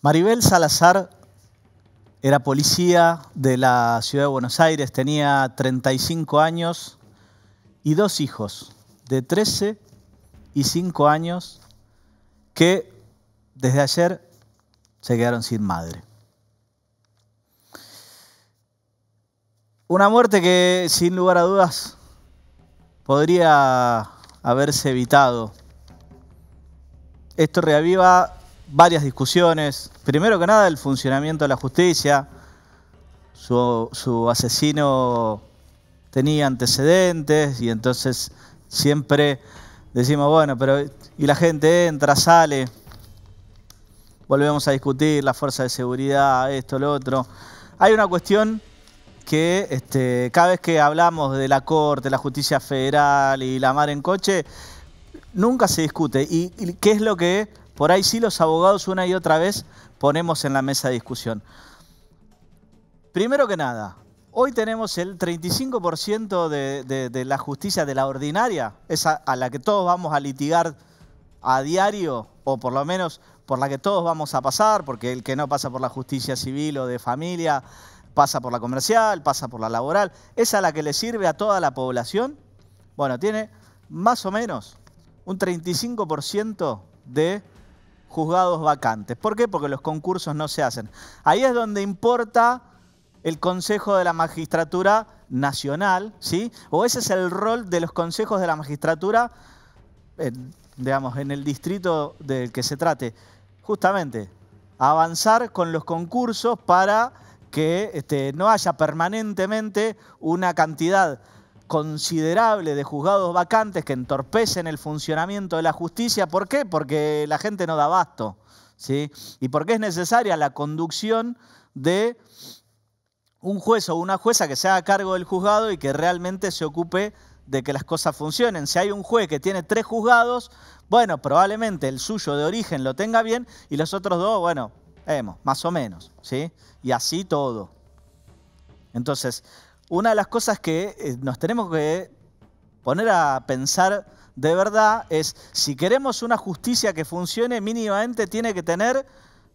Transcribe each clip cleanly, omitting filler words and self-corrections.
Maribel Salazar era policía de la ciudad de Buenos Aires, tenía 35 años y dos hijos de 13 y 5 años que desde ayer se quedaron sin madre. Una muerte que sin lugar a dudas podría haberse evitado. Esto reaviva varias discusiones. Primero que nada, el funcionamiento de la justicia. Su asesino tenía antecedentes y entonces siempre decimos, bueno, pero y la gente entra, sale, volvemos a discutir la fuerza de seguridad, esto, lo otro. Hay una cuestión que cada vez que hablamos de la Corte, la Justicia Federal y la mar en coche, nunca se discute. ¿Y qué es lo que por ahí sí los abogados una y otra vez ponemos en la mesa de discusión? Primero que nada, hoy tenemos el 35% de la justicia de la ordinaria, esa a la que todos vamos a litigar a diario, o por lo menos por la que todos vamos a pasar, porque el que no pasa por la justicia civil o de familia, pasa por la comercial, pasa por la laboral, esa a la que le sirve a toda la población, bueno, tiene más o menos un 35% de juzgados vacantes. ¿Por qué? Porque los concursos no se hacen. Ahí es donde importa el Consejo de la Magistratura Nacional, ¿sí? O ese es el rol de los consejos de la magistratura, digamos, en el distrito del que se trate. Justamente, avanzar con los concursos para que no haya permanentemente una cantidad considerable de juzgados vacantes que entorpecen el funcionamiento de la justicia. ¿Por qué? Porque la gente no da abasto, ¿sí? Y porque es necesaria la conducción de un juez o una jueza que se haga cargo del juzgado y que realmente se ocupe de que las cosas funcionen. Si hay un juez que tiene 3 juzgados, bueno, probablemente el suyo de origen lo tenga bien y los otros 2, bueno, más o menos, ¿sí? Y así todo. Entonces, una de las cosas que nos tenemos que poner a pensar de verdad es, si queremos una justicia que funcione, mínimamente tiene que tener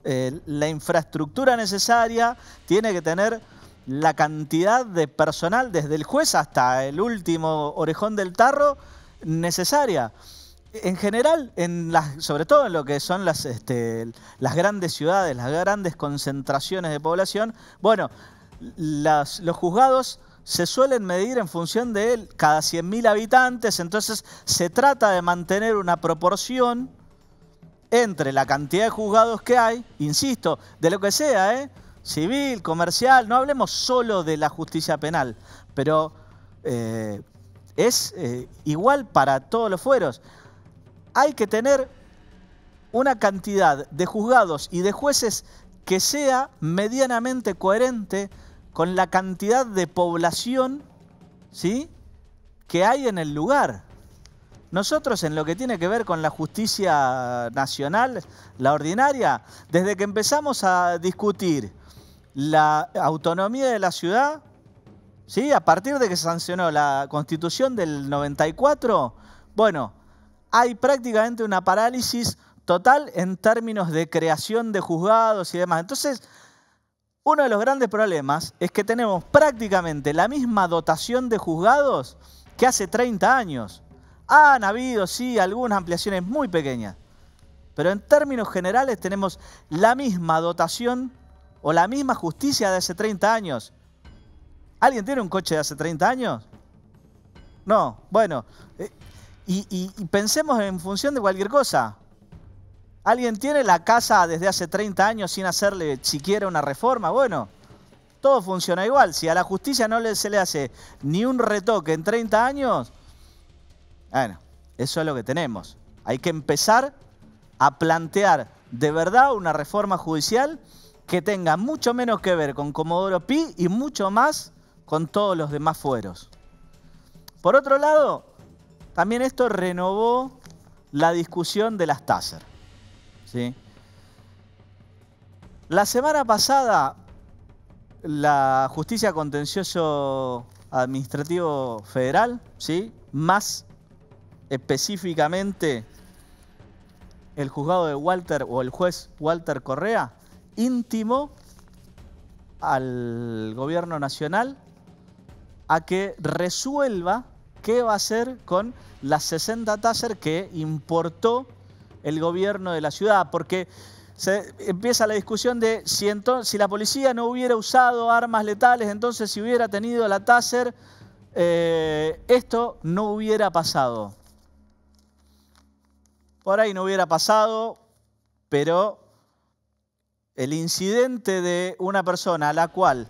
la infraestructura necesaria, tiene que tener la cantidad de personal, desde el juez hasta el último orejón del tarro, necesaria. En general, sobre todo en lo que son las grandes ciudades, las grandes concentraciones de población, bueno, los juzgados se suelen medir en función de cada 100.000 habitantes, entonces se trata de mantener una proporción entre la cantidad de juzgados que hay, insisto, de lo que sea, civil, comercial, no hablemos solo de la justicia penal, pero es igual para todos los fueros. Hay que tener una cantidad de juzgados y de jueces que sea medianamente coherente con la cantidad de población, ¿sí?, que hay en el lugar. Nosotros, en lo que tiene que ver con la justicia nacional, la ordinaria, desde que empezamos a discutir la autonomía de la ciudad, ¿sí?, a partir de que se sancionó la Constitución del 94, bueno, hay prácticamente una parálisis total en términos de creación de juzgados y demás. Entonces, uno de los grandes problemas es que tenemos prácticamente la misma dotación de juzgados que hace 30 años. Han habido, sí, algunas ampliaciones muy pequeñas, pero en términos generales tenemos la misma dotación o la misma justicia de hace 30 años. ¿Alguien tiene un coche de hace 30 años? No, bueno, y pensemos en función de cualquier cosa. ¿Alguien tiene la casa desde hace 30 años sin hacerle siquiera una reforma? Bueno, todo funciona igual. Si a la justicia no se le hace ni un retoque en 30 años, bueno, eso es lo que tenemos. Hay que empezar a plantear de verdad una reforma judicial que tenga mucho menos que ver con Comodoro Pi y mucho más con todos los demás fueros. Por otro lado, también esto renovó la discusión de las TASER, ¿sí? La semana pasada, la Justicia Contencioso Administrativo Federal, ¿sí?, más específicamente el juzgado de Walter o el juez Walter Correa, intimó al gobierno nacional a que resuelva qué va a hacer con las 60 Taser que importó el gobierno de la ciudad, porque se empieza la discusión de si la policía no hubiera usado armas letales, entonces si hubiera tenido la Taser, esto no hubiera pasado. Por ahí no hubiera pasado, pero el incidente de una persona a la cual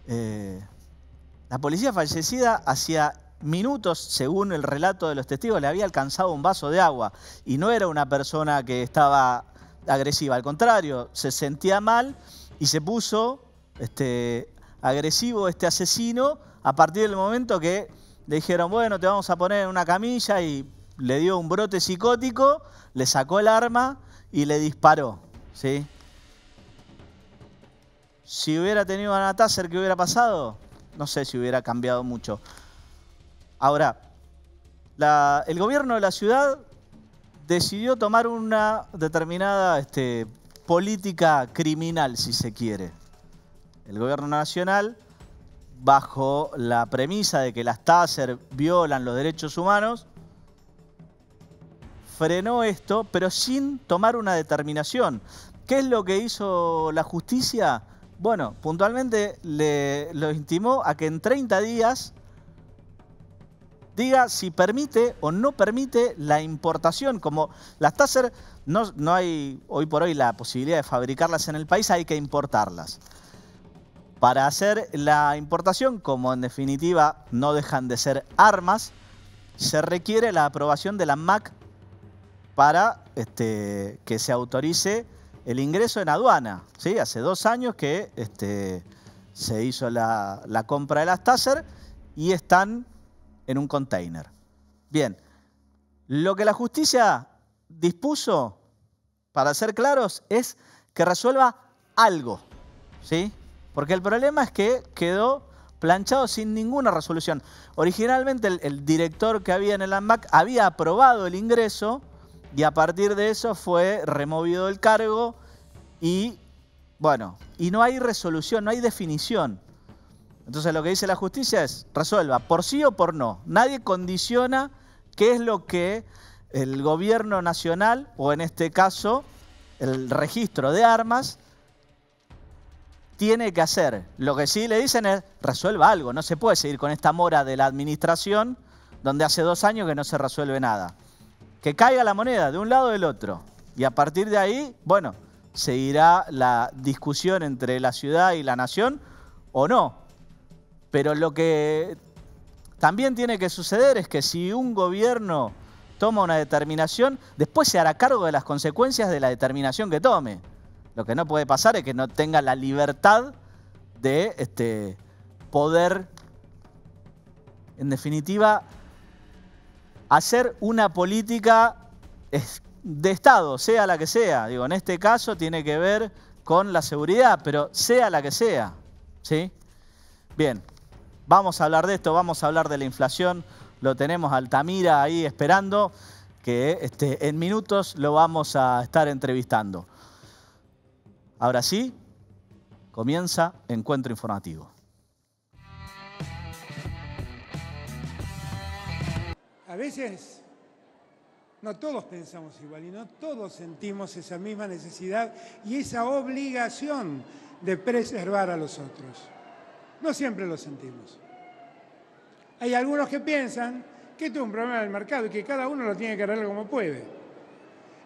la policía fallecida hacía minutos, según el relato de los testigos, le había alcanzado un vaso de agua y no era una persona que estaba agresiva, al contrario, se sentía mal y se puso agresivo este asesino a partir del momento que le dijeron, bueno, te vamos a poner en una camilla, y le dio un brote psicótico, le sacó el arma y le disparó, ¿sí? Si hubiera tenido una Taser, ¿qué hubiera pasado? No sé si hubiera cambiado mucho. Ahora, el gobierno de la ciudad decidió tomar una determinada política criminal, si se quiere. El gobierno nacional, bajo la premisa de que las Taser violan los derechos humanos, frenó esto, pero sin tomar una determinación. ¿Qué es lo que hizo la justicia? Bueno, puntualmente lo intimó a que en 30 días diga si permite o no permite la importación. Como las Taser no hay hoy por hoy la posibilidad de fabricarlas en el país, hay que importarlas. Para hacer la importación, como en definitiva no dejan de ser armas, se requiere la aprobación de la ANMAC para que se autorice el ingreso en aduana, ¿sí? Hace 2 años que se hizo la compra de las Taser y están en un container. Bien, lo que la justicia dispuso, para ser claros, es que resuelva algo, ¿sí? Porque el problema es que quedó planchado sin ninguna resolución. Originalmente el director que había en el ANMAC había aprobado el ingreso y a partir de eso fue removido del cargo y, bueno, y no hay resolución, no hay definición. Entonces lo que dice la justicia es, resuelva por sí o por no. Nadie condiciona qué es lo que el gobierno nacional, o en este caso el registro de armas, tiene que hacer. Lo que sí le dicen es, resuelva algo. No se puede seguir con esta mora de la administración donde hace 2 años que no se resuelve nada. Que caiga la moneda de un lado o del otro. Y a partir de ahí, bueno, seguirá la discusión entre la ciudad y la nación o no. Pero lo que también tiene que suceder es que si un gobierno toma una determinación, después se hará cargo de las consecuencias de la determinación que tome. Lo que no puede pasar es que no tenga la libertad de poder, en definitiva, hacer una política de Estado, sea la que sea. Digo, en este caso tiene que ver con la seguridad, pero sea la que sea, ¿sí? Bien, vamos a hablar de esto, vamos a hablar de la inflación. Lo tenemos a Altamira ahí esperando, que en minutos lo vamos a estar entrevistando. Ahora sí, comienza Encuentro Informativo. A veces no todos pensamos igual y no todos sentimos esa misma necesidad y esa obligación de preservar a los otros. No siempre lo sentimos. Hay algunos que piensan que esto es un problema del mercado y que cada uno lo tiene que arreglar como puede.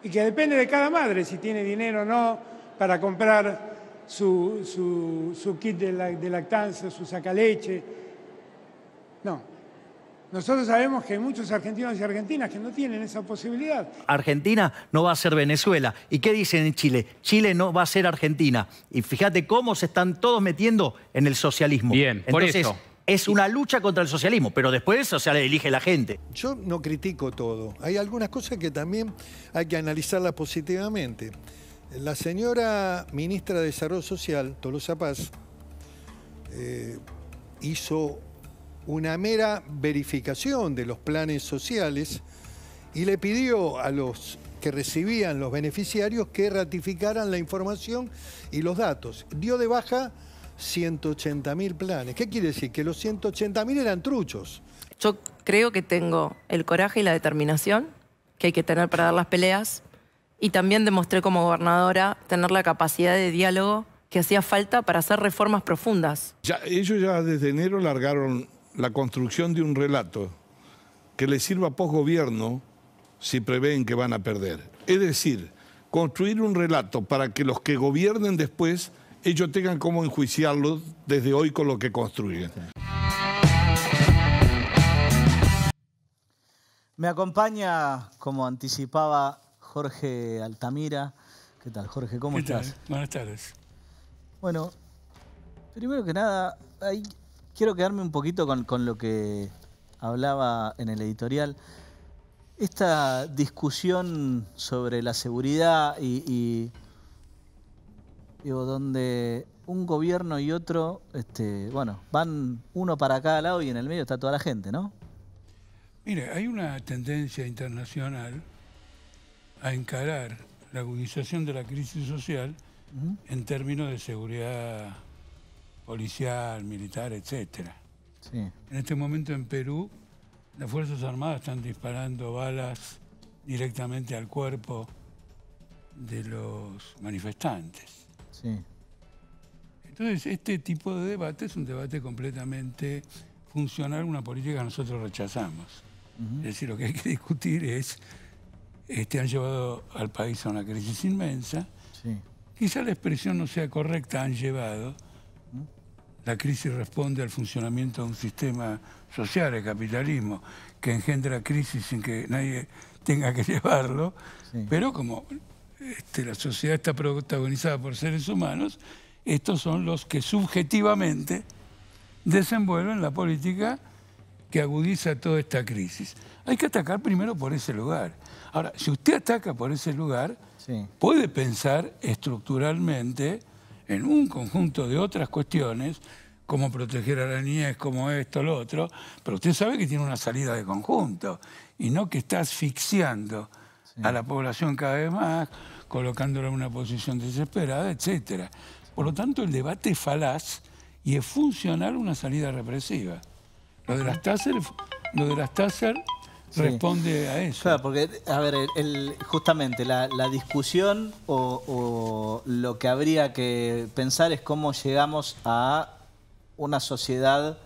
Y que depende de cada madre si tiene dinero o no para comprar su kit de lactancia, su sacaleche. No. Nosotros sabemos que hay muchos argentinos y argentinas que no tienen esa posibilidad. Argentina no va a ser Venezuela. ¿Y qué dicen en Chile? Chile no va a ser Argentina. Y fíjate cómo se están todos metiendo en el socialismo. Bien, por eso. Es una lucha contra el socialismo, pero después eso se le elige la gente. Yo no critico todo. Hay algunas cosas que también hay que analizarlas positivamente. La señora ministra de Desarrollo Social, Tolosa Paz, hizo una mera verificación de los planes sociales y le pidió a los que recibían los beneficiarios que ratificaran la información y los datos. Dio de baja 180.000 planes. ¿Qué quiere decir? Que los 180.000 eran truchos. Yo creo que tengo el coraje y la determinación que hay que tener para dar las peleas, y también demostré como gobernadora tener la capacidad de diálogo que hacía falta para hacer reformas profundas. Ellos ya desde enero largaron la construcción de un relato que les sirva posgobierno si prevén que van a perder. Es decir, construir un relato para que los que gobiernen después, ellos tengan cómo enjuiciarlo desde hoy con lo que construyen. Me acompaña, como anticipaba, Jorge Altamira. ¿Qué tal, Jorge? ¿Cómo estás? Buenas tardes. Bueno, primero que nada, ahí quiero quedarme un poquito con lo que hablaba en el editorial. Esta discusión sobre la seguridad y digo, donde un gobierno y otro, bueno, van uno para cada lado y en el medio está toda la gente, ¿no? Mire, hay una tendencia internacional a encarar la agudización de la crisis social en términos de seguridad policial, militar, etc. Sí. En este momento en Perú, las Fuerzas Armadas están disparando balas directamente al cuerpo de los manifestantes. Sí. Entonces, este tipo de debate es un debate completamente funcional, una política que nosotros rechazamos. Es decir, lo que hay que discutir es, han llevado al país a una crisis inmensa. Sí. Quizá la expresión no sea correcta, han llevado. La crisis responde al funcionamiento de un sistema social, el capitalismo, que engendra crisis sin que nadie tenga que llevarlo. Sí. Pero como la sociedad está protagonizada por seres humanos, estos son los que subjetivamente desenvuelven la política que agudiza toda esta crisis. Hay que atacar primero por ese lugar. Ahora, si usted ataca por ese lugar, Sí. puede pensar estructuralmente en un conjunto de otras cuestiones, como proteger a la niñez, como esto, lo otro, pero usted sabe que tiene una salida de conjunto, y no que está asfixiando a la población cada vez más, colocándola en una posición desesperada, etc. Por lo tanto, el debate es falaz y es funcional una salida represiva. Lo de las Taser responde a eso. Claro, porque, a ver, justamente la discusión o lo que habría que pensar es cómo llegamos a una sociedad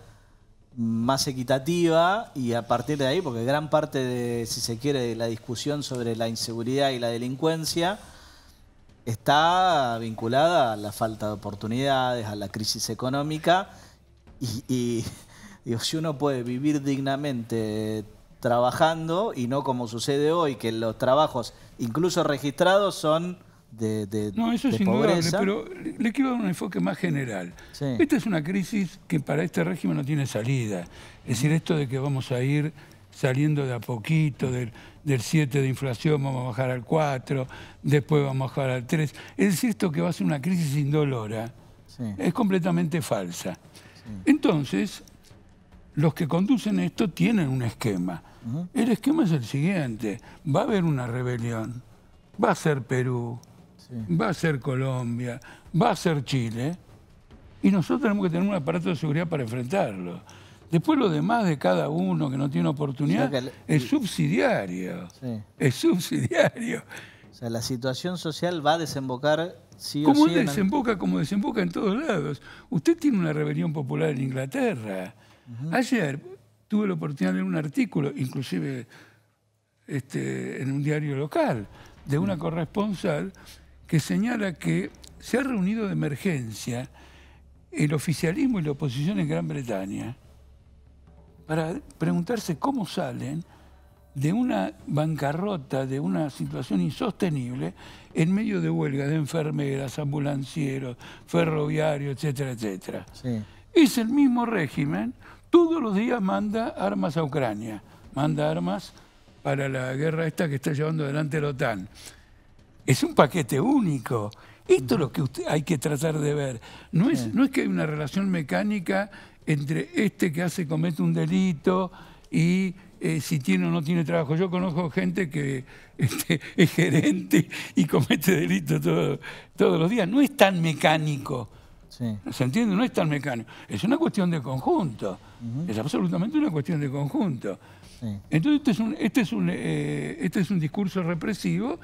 más equitativa y a partir de ahí, porque gran parte de, si se quiere, de la discusión sobre la inseguridad y la delincuencia está vinculada a la falta de oportunidades, a la crisis económica y digo, si uno puede vivir dignamente trabajando y no como sucede hoy, que los trabajos incluso registrados son de No, eso es indudable, pero le quiero dar un enfoque más general. Sí. Esta es una crisis que para este régimen no tiene salida. Es decir, esto de que vamos a ir saliendo de a poquito, del 7 de inflación vamos a bajar al 4, después vamos a bajar al 3. Es decir, esto que va a ser una crisis indolora, es completamente falsa. Entonces, los que conducen esto tienen un esquema. El esquema es el siguiente: va a haber una rebelión, va a ser Perú, va a ser Colombia, va a ser Chile, y nosotros tenemos que tener un aparato de seguridad para enfrentarlo. Después lo demás de cada uno que no tiene oportunidad es subsidiario. Sí. Es subsidiario. O sea, la situación social va a desembocar sí o como sí como desemboca en todos lados. Usted tiene una rebelión popular en Inglaterra. Ayer tuve la oportunidad de leer un artículo, inclusive en un diario local, de una corresponsal que señala que se ha reunido de emergencia el oficialismo y la oposición en Gran Bretaña para preguntarse cómo salen de una bancarrota, de una situación insostenible, en medio de huelga de enfermeras, ambulancieros, ferroviarios, etcétera, etcétera. Sí. Es el mismo régimen, todos los días manda armas a Ucrania, manda armas para la guerra esta que está llevando adelante la OTAN. Es un paquete único. Esto es lo que hay que tratar de ver. No es que hay una relación mecánica entre que comete un delito y si tiene o no tiene trabajo. Yo conozco gente que es gerente y comete delitos todos los días. No es tan mecánico. Sí. ¿Se entiende? No es tan mecánico. Es una cuestión de conjunto. Es absolutamente una cuestión de conjunto. Sí. Entonces este es un discurso represivo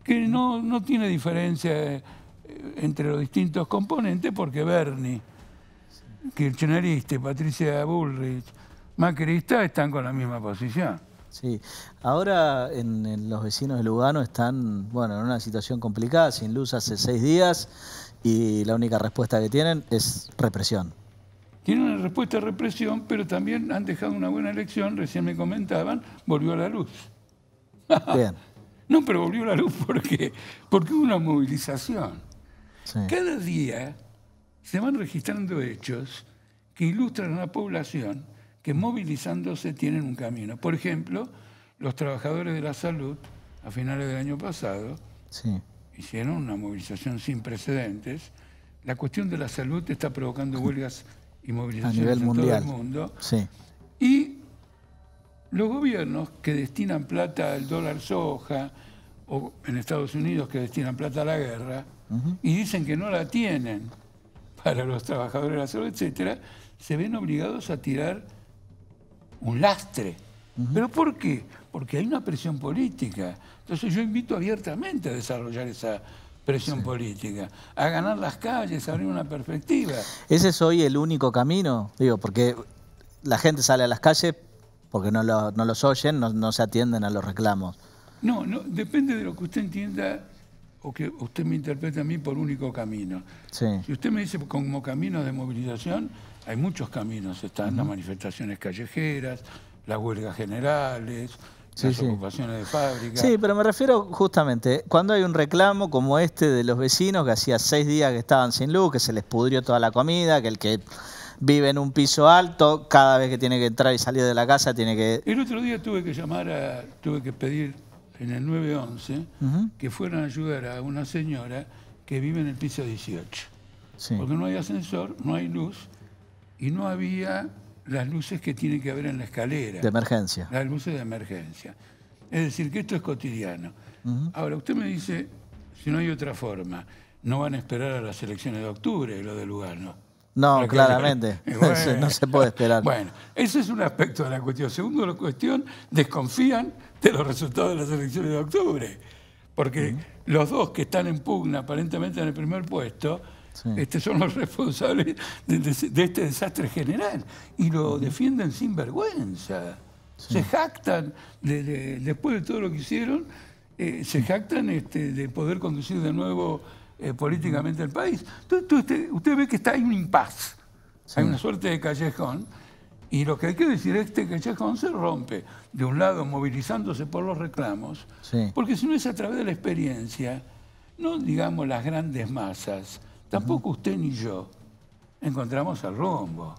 que no tiene diferencia entre los distintos componentes, porque Bernie, kirchnerista, Patricia Bullrich, macrista, están con la misma posición. Sí, ahora en los vecinos de Lugano están, bueno, en una situación complicada, sin luz hace 6 días y la única respuesta que tienen es represión. Tienen una respuesta de represión, pero también han dejado una buena elección, recién me comentaban, volvió a la luz. Bien. No, pero volvió a la luz porque hubo una movilización. Sí. Cada día se van registrando hechos que ilustran a la población que movilizándose tienen un camino. Por ejemplo, los trabajadores de la salud, a finales del año pasado, Sí. hicieron una movilización sin precedentes. La cuestión de la salud está provocando huelgas y movilizaciones A nivel en mundial. todo el mundo. Sí. Y los gobiernos que destinan plata al dólar soja, o en Estados Unidos que destinan plata a la guerra, y dicen que no la tienen para los trabajadores de la salud, etcétera, se ven obligados a tirar un lastre. ¿Pero por qué? Porque hay una presión política. Entonces yo invito abiertamente a desarrollar esa presión política, a ganar las calles, a abrir una perspectiva. ¿Ese es hoy el único camino? Digo, porque la gente sale a las calles porque no los oyen, no se atienden a los reclamos. No, depende de lo que usted entienda o que usted me interprete a mí por único camino. Sí. Si usted me dice como camino de movilización, hay muchos caminos. Están las manifestaciones callejeras, las huelgas generales, las ocupaciones de fábricas. Sí, pero me refiero justamente, cuando hay un reclamo como este de los vecinos, que hacía 6 días que estaban sin luz, que se les pudrió toda la comida, que el que vive en un piso alto, cada vez que tiene que entrar y salir de la casa tiene que... El otro día tuve que pedir en el 911 que fueran a ayudar a una señora que vive en el piso 18. Sí. Porque no hay ascensor, no hay luz y no había las luces que tiene que haber en la escalera. De emergencia. Las luces de emergencia. Es decir, que esto es cotidiano. Ahora, usted me dice, si no hay otra forma, no van a esperar a las elecciones de octubre, lo de Lugano. No, claramente. Bueno, no se puede esperar. Bueno, ese es un aspecto de la cuestión. Segundo, la cuestión, desconfían de los resultados de las elecciones de octubre. Porque los dos que están en pugna, aparentemente en el primer puesto, son los responsables de este desastre general. Y lo defienden sin vergüenza. Se jactan, después de todo lo que hicieron, se jactan de poder conducir de nuevo políticamente el país. Entonces, usted ve que hay un impas, hay una suerte de callejón, y lo que hay que decir es que este callejón se rompe, de un lado movilizándose por los reclamos, porque si no es a través de la experiencia, no digamos las grandes masas, tampoco usted ni yo encontramos el rumbo.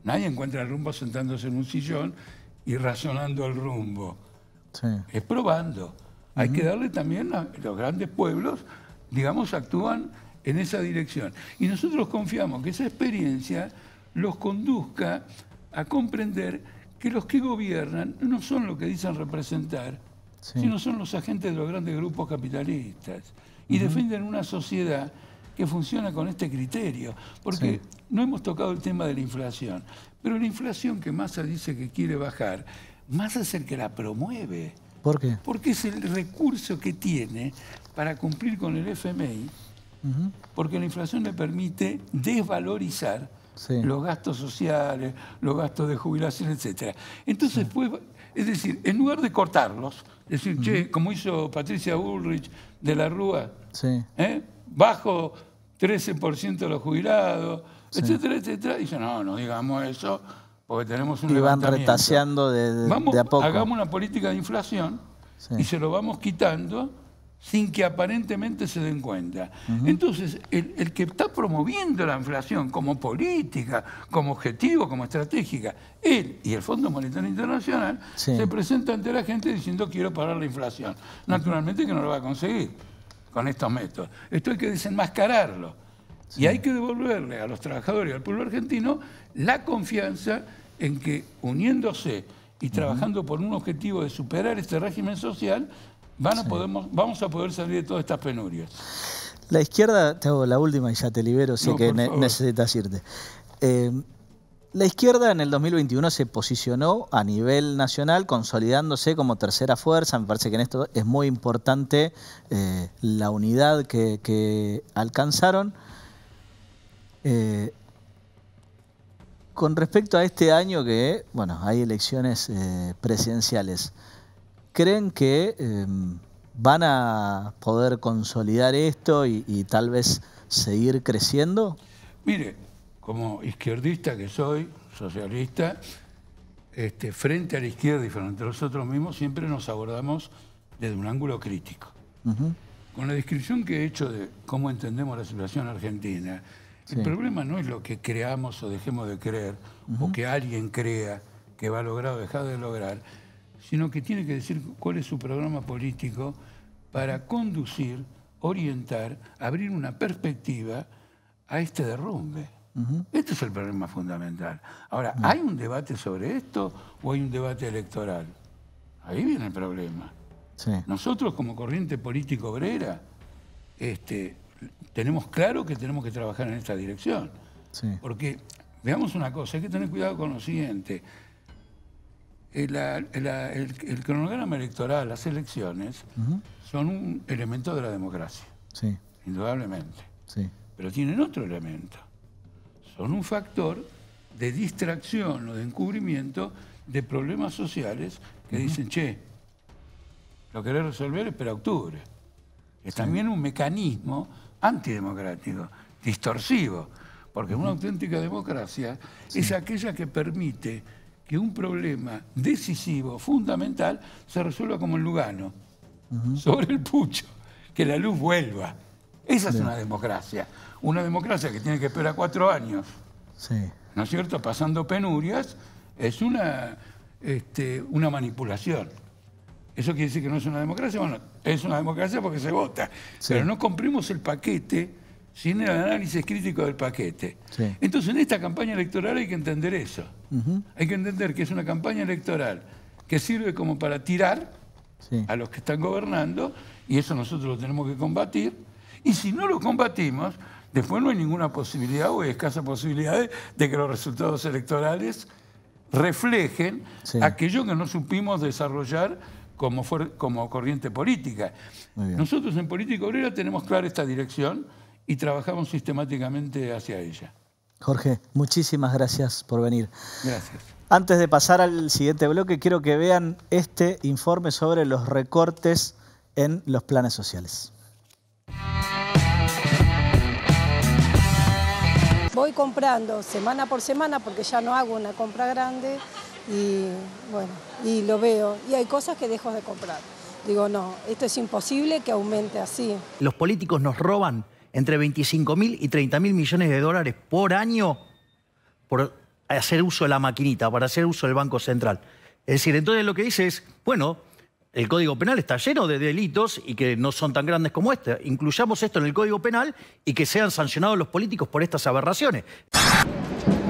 Nadie encuentra el rumbo sentándose en un sillón y razonando el rumbo. Es probando. Hay que darle también a los grandes pueblos, digamos, actúan en esa dirección. Y nosotros confiamos que esa experiencia los conduzca a comprender que los que gobiernan no son lo que dicen representar, sino son los agentes de los grandes grupos capitalistas. Y defienden una sociedad que funciona con este criterio. Porque no hemos tocado el tema de la inflación, pero la inflación que Massa dice que quiere bajar, Massa es el que la promueve. ¿Por qué? Porque es el recurso que tiene para cumplir con el FMI, porque la inflación le permite desvalorizar los gastos sociales, los gastos de jubilación, etc. Entonces, pues, es decir, en lugar de cortarlos, es decir, che, como hizo Patricia Bullrich de la Rúa, bajo 13% los jubilados, etcétera, etcétera, dice, no digamos eso, porque tenemos un levantamiento. Y van retaseando de a poco. Hagamos una política de inflación y se lo vamos quitando sin que aparentemente se den cuenta. Entonces, el que está promoviendo la inflación como política, como objetivo, como estratégica, él y el Fondo Monetario Internacional se presenta ante la gente diciendo quiero parar la inflación. Naturalmente que no lo va a conseguir con estos métodos. Esto hay que desenmascararlo. Y hay que devolverle a los trabajadores y al pueblo argentino la confianza en que uniéndose y trabajando por un objetivo de superar este régimen social, vamos a poder salir de todas estas penurias. La izquierda, te hago la última y ya te libero, sé que necesitas irte. La izquierda en el 2021 se posicionó a nivel nacional, consolidándose como tercera fuerza. Me parece que en esto es muy importante la unidad que alcanzaron. Con respecto a este año que, bueno, hay elecciones presidenciales, ¿creen que van a poder consolidar esto y tal vez seguir creciendo? Mire, como izquierdista que soy, socialista, frente a la izquierda y frente a nosotros mismos, siempre nos abordamos desde un ángulo crítico. Con la descripción que he hecho de cómo entendemos la situación argentina, el problema no es lo que creamos o dejemos de creer, o que alguien crea que va a lograr o dejar de lograr, sino que tiene que decir cuál es su programa político para conducir, orientar, abrir una perspectiva a este derrumbe. Este es el problema fundamental. Ahora, ¿hay un debate sobre esto o hay un debate electoral? Ahí viene el problema. Nosotros, como corriente política obrera, tenemos claro que tenemos que trabajar en esta dirección. Porque, veamos una cosa, hay que tener cuidado con lo siguiente. El cronograma electoral, las elecciones, son un elemento de la democracia, indudablemente. Pero tienen otro elemento. Son un factor de distracción o de encubrimiento de problemas sociales que dicen, che, lo querés resolver, espera octubre. Es también un mecanismo antidemocrático, distorsivo, porque una auténtica democracia es aquella que permite que un problema decisivo, fundamental, se resuelva como en Lugano, sobre el pucho, que la luz vuelva. Esa es una democracia que tiene que esperar 4 años, ¿no es cierto? Pasando penurias, es una manipulación. ¿Eso quiere decir que no es una democracia? Bueno, es una democracia porque se vota, pero no cumplimos el paquete sin el análisis crítico del paquete. Entonces, en esta campaña electoral hay que entender eso. Hay que entender que es una campaña electoral que sirve como para tirar a los que están gobernando, y eso nosotros lo tenemos que combatir. Y si no lo combatimos, después no hay ninguna posibilidad o hay escasa posibilidad de que los resultados electorales reflejen aquello que no supimos desarrollar como corriente política. Nosotros en Política Obrera tenemos clara esta dirección y trabajamos sistemáticamente hacia ella. Jorge, muchísimas gracias por venir. Gracias. Antes de pasar al siguiente bloque, quiero que vean este informe sobre los recortes en los planes sociales. Voy comprando semana por semana porque ya no hago una compra grande y bueno, y lo veo. Y hay cosas que dejo de comprar. Digo, no, esto es imposible que aumente así. Los políticos nos roban entre 25.000 y 30.000 millones de dólares por año por hacer uso de la maquinita, para hacer uso del Banco Central. Es decir, entonces lo que dice es, bueno, el Código Penal está lleno de delitos y que no son tan grandes como este. Incluyamos esto en el Código Penal y que sean sancionados los políticos por estas aberraciones.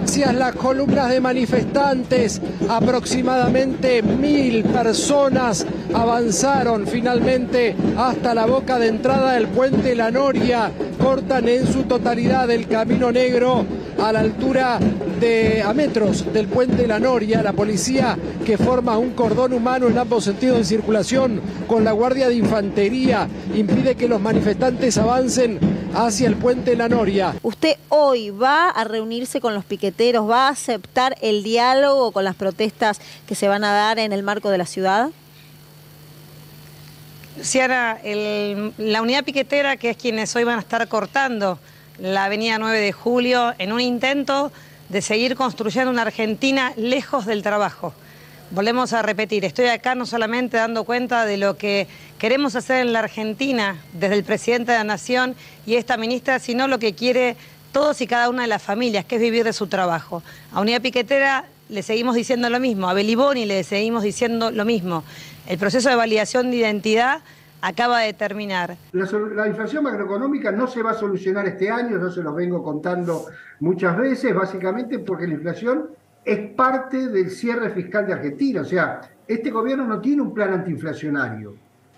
Hacia las columnas de manifestantes, aproximadamente 1000 personas avanzaron finalmente hasta la boca de entrada del puente La Noria, cortan en su totalidad el Camino Negro a la altura a metros del puente La Noria. La policía, que forma un cordón humano en ambos sentidos de circulación con la Guardia de Infantería, impide que los manifestantes avancen hacia el puente La Noria. ¿Usted hoy va a reunirse con los piqueteros, va a aceptar el diálogo con las protestas que se van a dar en el marco de la ciudad? Ciara, la unidad piquetera, que es quienes hoy van a estar cortando la avenida 9 de Julio, en un intento de seguir construyendo una Argentina lejos del trabajo. Volvemos a repetir, estoy acá no solamente dando cuenta de lo que queremos hacer en la Argentina desde el presidente de la Nación y esta ministra, sino lo que quiere todos y cada una de las familias, que es vivir de su trabajo. A Unidad Piquetera le seguimos diciendo lo mismo, a Beliboni le seguimos diciendo lo mismo. El proceso de validación de identidad acaba de terminar. La inflación macroeconómica no se va a solucionar este año, yo se los vengo contando muchas veces, básicamente porque la inflación es parte del cierre fiscal de Argentina. O sea, este gobierno no tiene un plan antiinflacionario,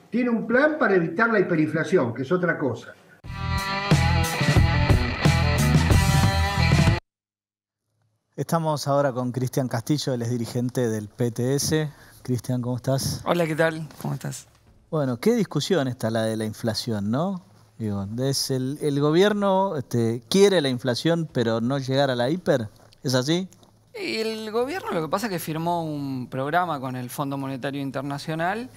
tiene un plan para evitar la hiperinflación, que es otra cosa. Estamos ahora con Cristian Castillo, él es dirigente del PTS. Cristian, ¿cómo estás? Hola, ¿qué tal? ¿Cómo estás? Bueno, qué discusión está la de la inflación, ¿no? Digo, el gobierno quiere la inflación, pero no llegar a la hiper, ¿es así? Y el gobierno lo que pasa es que firmó un programa con el Fondo Monetario Internacional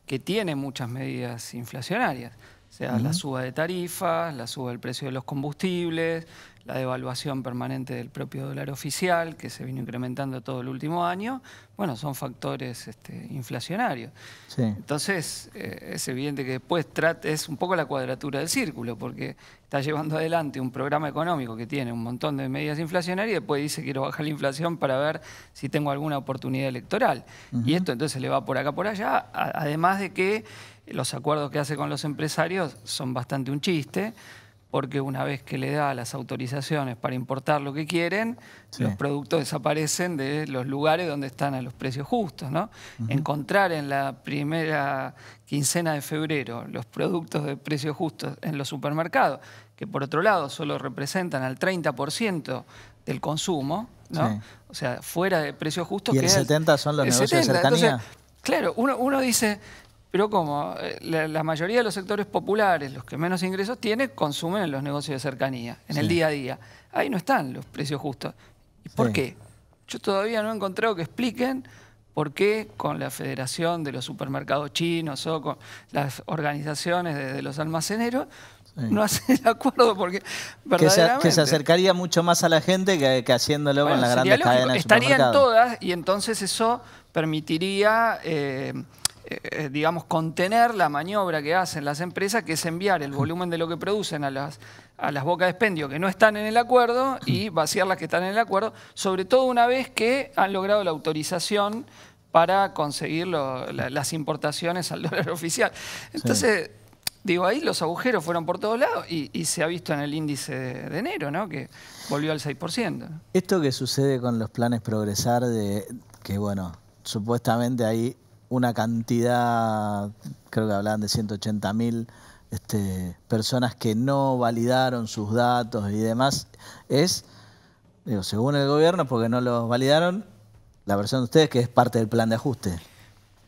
que tiene muchas medidas inflacionarias. O sea, la suba de tarifas, la suba del precio de los combustibles, la devaluación permanente del propio dólar oficial, que se vino incrementando todo el último año. Bueno, son factores inflacionarios. Sí. Entonces, es evidente que después es un poco la cuadratura del círculo, porque está llevando adelante un programa económico que tiene un montón de medidas inflacionarias y después dice quiero bajar la inflación para ver si tengo alguna oportunidad electoral. Y esto entonces le va por acá, por allá, además de que los acuerdos que hace con los empresarios son bastante un chiste, porque una vez que le da las autorizaciones para importar lo que quieren, los productos desaparecen de los lugares donde están a los precios justos, ¿no? Encontrar en la primera quincena de febrero los productos de precios justos en los supermercados, que por otro lado solo representan al 30% del consumo, ¿no? Sí. O sea, fuera de precios justos. ¿Y el 70% son los negocios de cercanía? Entonces, claro, uno dice... Pero como la mayoría de los sectores populares, los que menos ingresos tienen, consumen en los negocios de cercanía, en el día a día. Ahí no están los precios justos. ¿Y por qué? Yo todavía no he encontrado que expliquen por qué con la Federación de los Supermercados Chinos o con las organizaciones de los almaceneros no hacen el acuerdo, porque verdaderamente... Que se acercaría mucho más a la gente que haciéndolo con las grandes cadenas de supermercados. Estarían todas y entonces eso permitiría... digamos, contener la maniobra que hacen las empresas, que es enviar el volumen de lo que producen a las bocas de expendio que no están en el acuerdo y vaciar las que están en el acuerdo, sobre todo una vez que han logrado la autorización para conseguir las importaciones al dólar oficial. Entonces, digo, ahí los agujeros fueron por todos lados y se ha visto en el índice de enero, ¿no? Que volvió al 6%. Esto que sucede con los planes Progresar, que bueno, supuestamente hay una cantidad, creo que hablaban de 180.000 personas que no validaron sus datos y demás, según el gobierno, porque no los validaron, la versión de ustedes que es parte del plan de ajuste.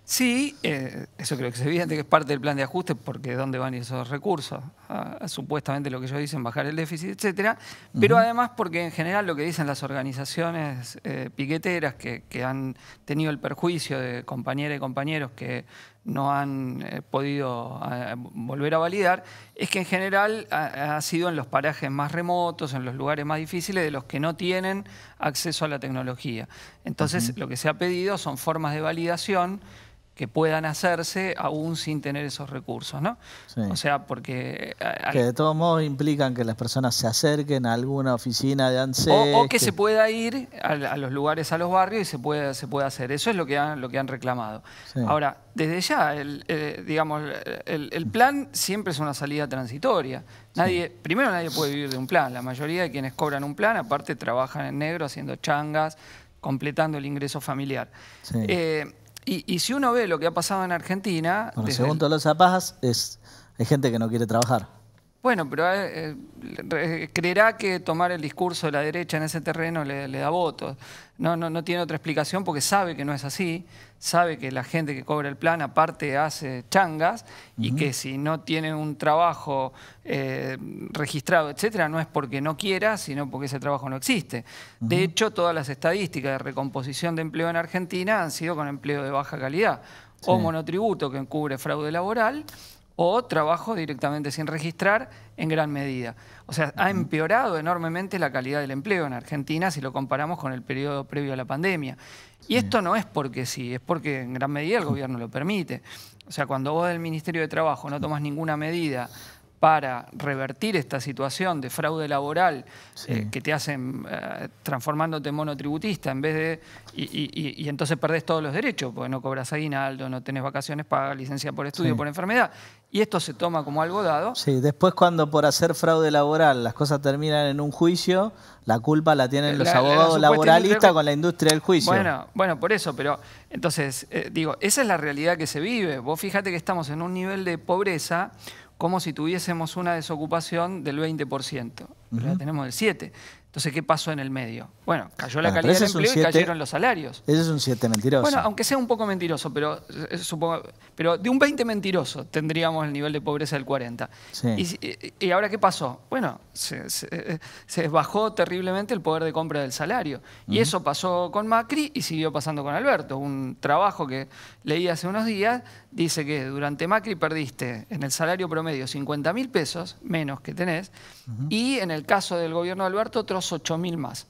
Sí, eso creo que es evidente que es parte del plan de ajuste, porque ¿dónde van esos recursos? Supuestamente lo que ellos dicen, bajar el déficit, etcétera. Pero además porque en general lo que dicen las organizaciones piqueteras que han tenido el perjuicio de compañeras y compañeros que no han podido volver a validar, es que en general ha sido en los parajes más remotos, en los lugares más difíciles, de los que no tienen acceso a la tecnología. Entonces lo que se ha pedido son formas de validación que puedan hacerse aún sin tener esos recursos, ¿no? Sí. O sea, porque... que de todos modos implican que las personas se acerquen a alguna oficina de ANSES. O que se pueda ir a los lugares, a los barrios y se pueda hacer. Eso es lo que han reclamado. Sí. Ahora, desde ya, digamos, el plan siempre es una salida transitoria. Primero, nadie puede vivir de un plan. La mayoría de quienes cobran un plan, aparte, trabajan en negro, haciendo changas, completando el ingreso familiar. Sí. Y si uno ve lo que ha pasado en Argentina... Bueno, según todos los zapajas, hay gente que no quiere trabajar. Bueno, pero creerá que tomar el discurso de la derecha en ese terreno le da votos. No tiene otra explicación porque sabe que no es así. Sabe que la gente que cobra el plan aparte hace changas y que si no tiene un trabajo registrado, etcétera, no es porque no quiera, sino porque ese trabajo no existe. De hecho, todas las estadísticas de recomposición de empleo en Argentina han sido con empleo de baja calidad. O monotributo que encubre fraude laboral, o trabajo directamente sin registrar en gran medida. O sea, ha empeorado enormemente la calidad del empleo en Argentina si lo comparamos con el periodo previo a la pandemia. Y esto no es porque sí, es porque en gran medida el gobierno lo permite. O sea, cuando vos del Ministerio de Trabajo no tomas ninguna medida para revertir esta situación de fraude laboral que te hacen transformándote en monotributista en vez de... Y entonces perdés todos los derechos, porque no cobras aguinaldo, no tenés vacaciones pagas, licencia por estudio, por enfermedad. Y esto se toma como algo dado. Sí, después cuando por hacer fraude laboral las cosas terminan en un juicio, la culpa la tienen los abogados laboralistas con la industria del juicio. Bueno, por eso, pero entonces, digo, esa es la realidad que se vive. Vos fíjate que estamos en un nivel de pobreza como si tuviésemos una desocupación del 20%, pero la tenemos del 7%. Entonces, ¿qué pasó en el medio? Bueno, cayó la calidad del empleo y cayeron los salarios. Ese es un 7 mentiroso. Bueno, aunque sea un poco mentiroso, pero de un 20 mentiroso tendríamos el nivel de pobreza del 40%. Sí. ¿Y ahora qué pasó? Bueno, se bajó terriblemente el poder de compra del salario. Y eso pasó con Macri y siguió pasando con Alberto. Un trabajo que leí hace unos días dice que durante Macri perdiste en el salario promedio 50.000 pesos menos que tenés y en el caso del gobierno de Alberto otros 8.000 más.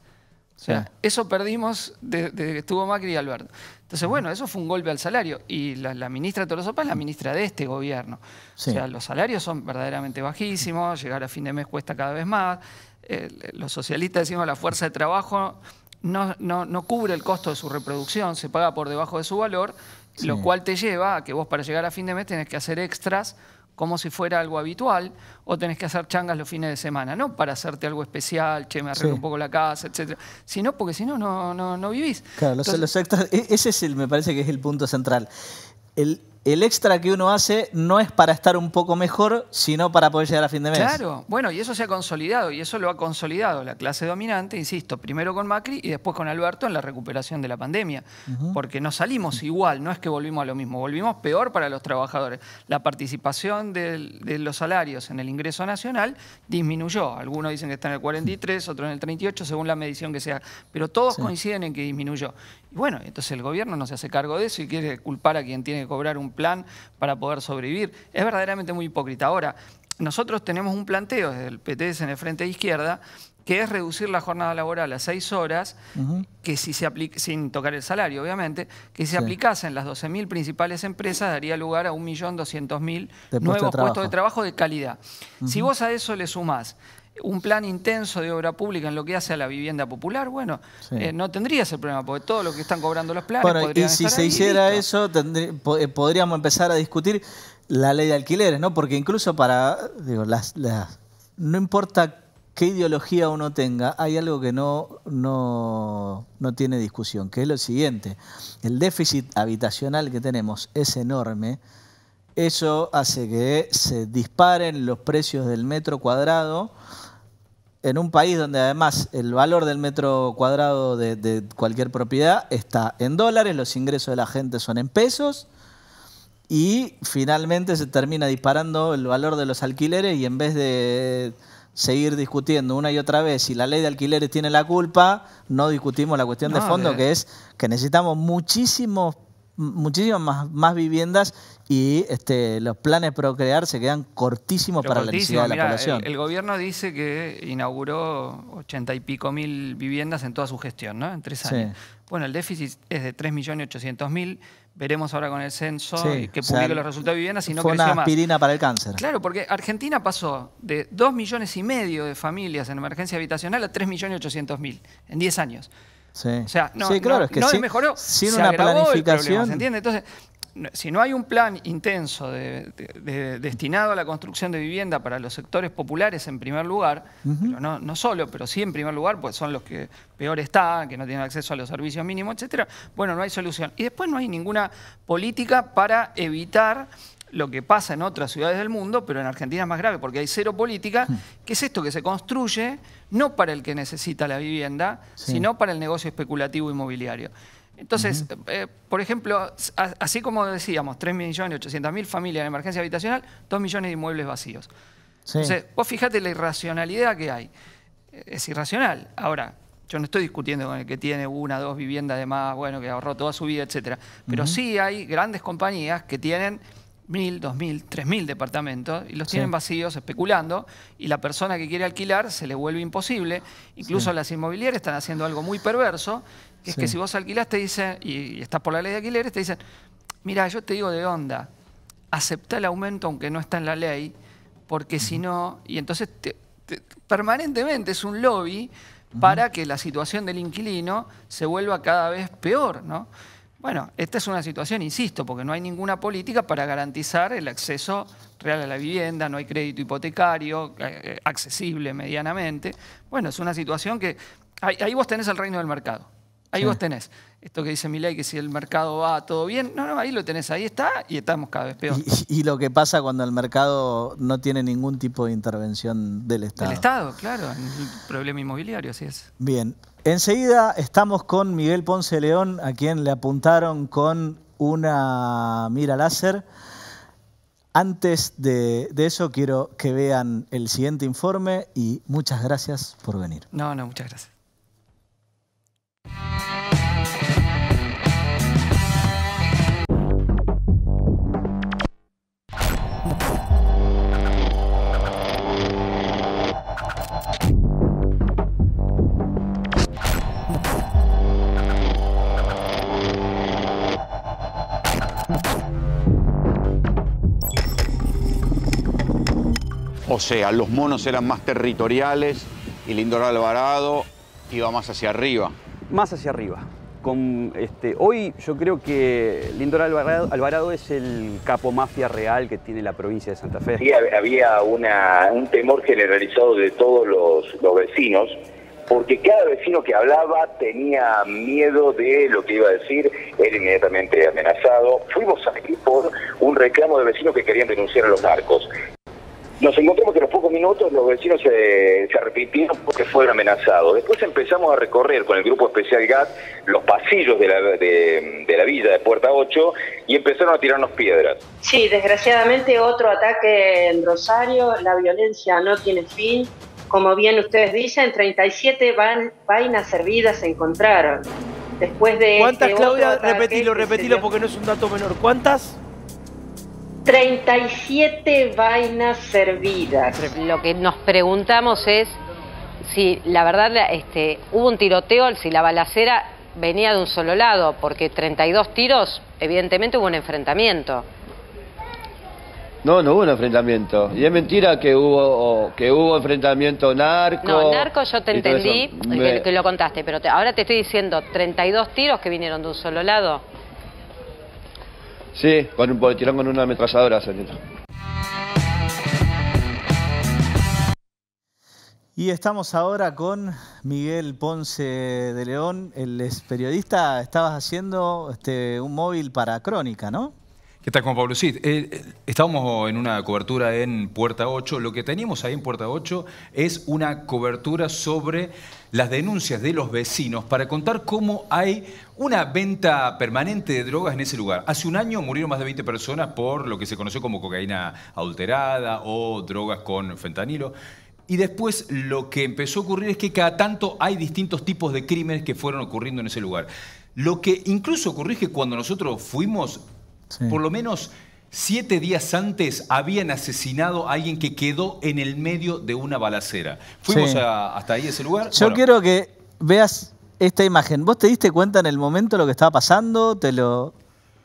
O sea, eso perdimos desde que estuvo Macri y Alberto. Entonces, bueno, eso fue un golpe al salario. Y la ministra Tolosa Paz es la ministra de este gobierno. O sea, los salarios son verdaderamente bajísimos, llegar a fin de mes cuesta cada vez más. Los socialistas decimos la fuerza de trabajo no cubre el costo de su reproducción, se paga por debajo de su valor, lo cual te lleva a que vos para llegar a fin de mes tenés que hacer extras como si fuera algo habitual, o tenés que hacer changas los fines de semana, no para hacerte algo especial, che, me arreglo un poco la casa, etcétera, sino porque si no, no vivís. Claro, entonces, los extras, ese me parece que es el punto central. El extra que uno hace no es para estar un poco mejor, sino para poder llegar a fin de mes. Claro, bueno, y eso se ha consolidado, y eso lo ha consolidado la clase dominante, insisto, primero con Macri y después con Alberto en la recuperación de la pandemia. Porque no salimos igual, no es que volvimos a lo mismo, volvimos peor para los trabajadores. La participación de los salarios en el ingreso nacional disminuyó. Algunos dicen que está en el 43, otros en el 38, según la medición que sea. Pero todos coinciden en que disminuyó. Y bueno, entonces el gobierno no se hace cargo de eso y quiere culpar a quien tiene que cobrar un plan para poder sobrevivir. Es verdaderamente muy hipócrita. Ahora, nosotros tenemos un planteo desde el PTS en el Frente de Izquierda que es reducir la jornada laboral a 6 horas, que si se aplica, sin tocar el salario, obviamente, que si se aplicase en las 12.000 principales empresas daría lugar a 1.200.000 nuevos puestos de trabajo de calidad. Si vos a eso le sumás un plan intenso de obra pública en lo que hace a la vivienda popular, bueno, no tendría ese problema, porque todo lo que están cobrando los planes podrían estar ahí. Y si se hiciera eso, podríamos empezar a discutir la ley de alquileres, ¿no? Porque incluso para, digo, no importa qué ideología uno tenga, hay algo que no tiene discusión, que es lo siguiente. El déficit habitacional que tenemos es enorme. Eso hace que se disparen los precios del metro cuadrado en un país donde además el valor del metro cuadrado de cualquier propiedad está en dólares, los ingresos de la gente son en pesos y finalmente se termina disparando el valor de los alquileres y en vez de seguir discutiendo una y otra vez si la ley de alquileres tiene la culpa, no discutimos la cuestión de fondo, que es que necesitamos muchísimas más viviendas y los planes Procrear se quedan cortísimos para la necesidad de la población. El gobierno dice que inauguró 80 y pico mil viviendas en toda su gestión, ¿no? En 3 años. Bueno, el déficit es de 3.800.000. Veremos ahora con el censo que publique los resultados de viviendas. Fue una aspirina para el cáncer. Claro, porque Argentina pasó de 2,5 millones de familias en emergencia habitacional a 3.800.000 en 10 años. O sea, no mejoró, sin una planificación. ¿Se entiende? Entonces, si no hay un plan intenso destinado a la construcción de vivienda para los sectores populares en primer lugar, pero no solo, pero sí en primer lugar, pues son los que peor están, que no tienen acceso a los servicios mínimos, etcétera, bueno, no hay solución. Y después no hay ninguna política para evitar lo que pasa en otras ciudades del mundo, pero en Argentina es más grave porque hay cero política, que es esto que se construye no para el que necesita la vivienda, sino para el negocio especulativo inmobiliario. Entonces, por ejemplo, así como decíamos, 3.800.000 familias en emergencia habitacional, 2 millones de inmuebles vacíos. Entonces, vos fíjate la irracionalidad que hay. Es irracional. Ahora, yo no estoy discutiendo con el que tiene 1 o 2 viviendas de más, bueno, que ahorró toda su vida, etcétera. Pero sí hay grandes compañías que tienen 1.000, 2.000, 3.000 departamentos y los tienen vacíos especulando y la persona que quiere alquilar se le vuelve imposible. Incluso las inmobiliarias están haciendo algo muy perverso, que es que si vos alquilás te dicen, y estás por la ley de alquileres, te dicen, mira, yo te digo de onda, aceptá el aumento aunque no está en la ley, porque si no, y entonces permanentemente es un lobby para que la situación del inquilino se vuelva cada vez peor, ¿no? Bueno, esta es una situación, insisto, porque no hay ninguna política para garantizar el acceso real a la vivienda, no hay crédito hipotecario accesible medianamente. Bueno, es una situación que... Ahí vos tenés el reino del mercado. Ahí vos tenés esto que dice Milei, que si el mercado va todo bien, no, ahí lo tenés, ahí está, y estamos cada vez peor. Y lo que pasa cuando el mercado no tiene ningún tipo de intervención del Estado. Del Estado, claro, el problema inmobiliario, así es. Bien, enseguida estamos con Miguel Ponce de León, a quien le apuntaron con una mira láser. Antes de eso quiero que vean el siguiente informe y muchas gracias por venir. No, muchas gracias. O sea, los monos eran más territoriales y Lindor Alvarado iba más hacia arriba. Más hacia arriba. Hoy yo creo que Lindor Alvarado es el capo mafia real que tiene la provincia de Santa Fe. Sí, había un temor generalizado de todos los vecinos, porque cada vecino que hablaba tenía miedo de lo que iba a decir, era inmediatamente amenazado. Fuimos aquí por un reclamo de vecinos que querían denunciar a los narcos. Nos encontramos que en los pocos minutos los vecinos se arrepintieron porque fueron amenazados. Después empezamos a recorrer con el grupo especial GAT los pasillos de la villa de Puerta 8 y empezaron a tirarnos piedras. Sí, desgraciadamente otro ataque en Rosario, la violencia no tiene fin. Como bien ustedes dicen, 37 vainas servidas se encontraron. Después de ¿cuántas, Claudia? Repetilo porque no es un dato menor. ¿Cuántas? 37 vainas servidas. Lo que nos preguntamos es si la verdad hubo un tiroteo, si la balacera venía de un solo lado, porque 32 tiros, evidentemente hubo un enfrentamiento. No hubo un enfrentamiento. Y es mentira que hubo enfrentamiento narco. No, narco yo te entendí que lo contaste, pero ahora te estoy diciendo 32 tiros que vinieron de un solo lado. Sí, tiraron con una ametralladora, señorita. Y estamos ahora con Miguel Ponce de León, él es periodista, estabas haciendo un móvil para Crónica, ¿no? ¿Qué tal, Juan Pablo? Sí, estábamos en una cobertura en Puerta 8. Lo que teníamos ahí en Puerta 8 es una cobertura sobre las denuncias de los vecinos para contar cómo hay una venta permanente de drogas en ese lugar. Hace un año murieron más de 20 personas por lo que se conoció como cocaína adulterada o drogas con fentanilo. Y después lo que empezó a ocurrir es que cada tanto hay distintos tipos de crímenes que fueron ocurriendo en ese lugar. Lo que incluso ocurrió es que cuando nosotros fuimos... Sí. Por lo menos 7 días antes habían asesinado a alguien que quedó en el medio de una balacera. Fuimos hasta ahí, ese lugar. Yo quiero que veas esta imagen. ¿Vos te diste cuenta en el momento lo que estaba pasando?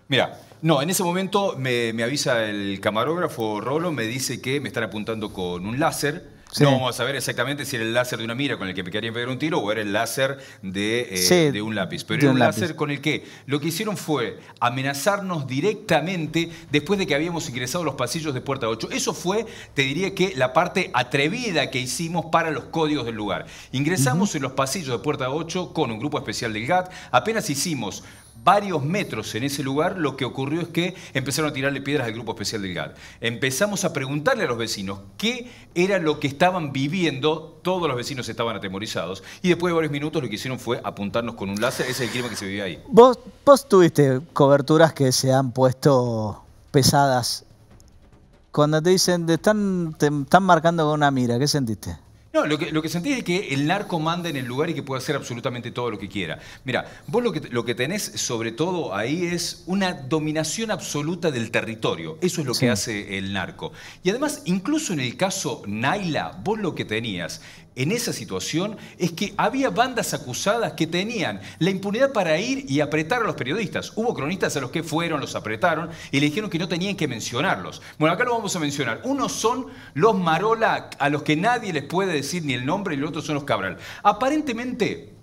Mira, no, en ese momento me avisa el camarógrafo Rolo, me dice que me están apuntando con un láser. Sí. No vamos a saber exactamente si era el láser de una mira con el que me querían pegar un tiro o era el láser de un lápiz. Pero era un láser con el que lo que hicieron fue amenazarnos directamente después de que habíamos ingresado a los pasillos de Puerta 8. Eso fue, te diría que la parte atrevida que hicimos para los códigos del lugar. Ingresamos en los pasillos de Puerta 8 con un grupo especial del GAT. Apenas hicimos varios metros en ese lugar, lo que ocurrió es que empezaron a tirarle piedras al grupo especial del GAT. Empezamos a preguntarle a los vecinos qué era lo que estaban viviendo. Todos los vecinos estaban atemorizados. Y después de varios minutos lo que hicieron fue apuntarnos con un láser. Ese es el crimen que se vivía ahí. Vos tuviste coberturas que se han puesto pesadas. Cuando te dicen, te están marcando con una mira, ¿qué sentiste? No, lo que sentí es que el narco manda en el lugar y que puede hacer absolutamente todo lo que quiera. Mira, vos lo que tenés sobre todo ahí es una dominación absoluta del territorio. Eso es lo que hace el narco. Y además, incluso en el caso Naila, vos lo que tenías en esa situación es que había bandas acusadas que tenían la impunidad para ir y apretar a los periodistas. Hubo cronistas a los que fueron, los apretaron y le dijeron que no tenían que mencionarlos. Bueno, acá lo vamos a mencionar. Unos son los Marola, a los que nadie les puede decir ni el nombre, y los otros son los Cabral. Aparentemente,